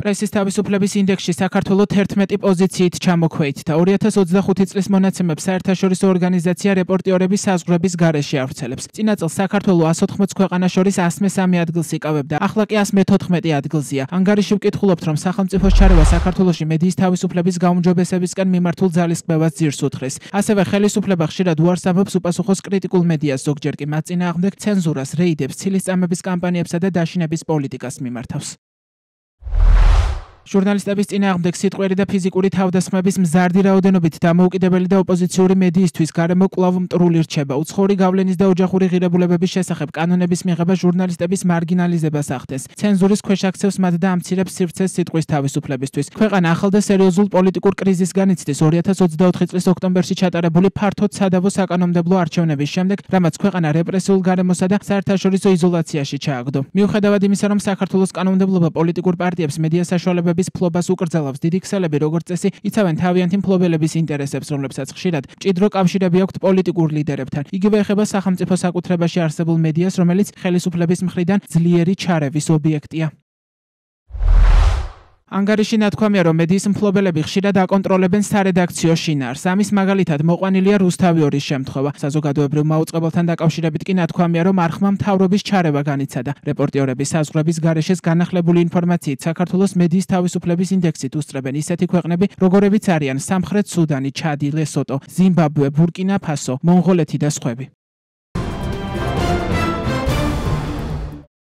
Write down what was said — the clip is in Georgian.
პრესის თავისუფლების ინდექსში საქართველო 11 პოზიციით ჩამოქვეითდა. 2025 წლის მონაცემებს საერთაშორისო ორგანიზაცია რეპორტიორების საზღვრების გარეშე ავრცელებს. წინა წელს საქართველო 180 ქვეყანას შორის 103 ადგილს იკავებდა. ახლა კი 114 ადგილზეა. ანგარიში ვკითხულობთ, რომ სახელმწიფოს ჩარევა საქართველოში მედიის თავისუფლების გაუმჯობესებისკენ მიმართულ ძალისხმევას ძირს უთხრეს. ასევე ხელისუფლება ხშირად უარს ამბობს უპასუხოს კრიტიკულ მედიას, ზოგჯერ კი მათ წინააღმდეგ ცენზურას, რეიდებს, ცილისწამების კამპანიებსა და დაშინების პოლიტიკას მიმართავს. ჟურნალისტების წინააღმდეგ სიტყვიერი და ფიზიკური თავდასხმების მზარდი რაოდენობით დამოუკიდებელი და ოპოზიციური მედიისთვის გარემო კვლავ მტრული რჩება. უცხოური გავლენის და ოჯახური ღირებულებების შესახებ კანონების მიღება ჟურნალისტების მარგინალიზებას ახდენს. ცენზურის ქვეშ აქცევს მათ და ამცირებს სივრცეს სიტყვის თავისუფლებისთვის. ქვეყანა ახალ და სერიოზულ პოლიტიკურ კრიზისგან იცდის 2024 წლის ოქტომბერში ჩატარებული ფართოდ სადავო საკანონმდებლო არჩევნების შემდეგ, რამაც ქვეყანა რეპრესიულ გარემოსა და საერთაშორისო იზოლაციაში ჩააგდო. მიუხედავად იმისა, რომ საქართველოს კანონმდებლობა პოლიტიკურ პარტიებს მედია საშუალებების ფლობას უკრძალავს, დიდი ქსელები როგორც წესი იცავენ თავიანთი მფლობელების ინტერესებს, რომლებსაც ხშირად მჭიდრო კავშირები აქვთ პოლიტიკურ ლიდერებთან. იგივე ეხება სახელმწიფო საკუთრებაში არსებულ მედიას, რომელიც ხელისუფლების მხრიდან ძლიერი ჩარევის ობიექტია. ანგარიში ნათქვამია, რომ მედიის მფლობელები ხშირად აკონტროლებენ სარედაქციო შინაარსს. ამის მაგალითად მოყვანილია რუსთავიორის შემთხვევა. საზოგადოებრივ მაუწყებელთან დაკავშირებით კი ნათქვამია, რომ არხმა მთავრობის ჩარევა განიცადა. რეპორტიორების საზღვრების გარეშეს განახლებული ინფორმაციით საქართველოს მედიის თავისუფლების ინდექსით უსწრებენ ისეთი ქვეყნები, როგორებიც არიან სამხრეთ სუდანი, ჩადი, ლესოტო, ზიმბაბვე, ბურკინა ფასო, მონღოლეთი და სხვები.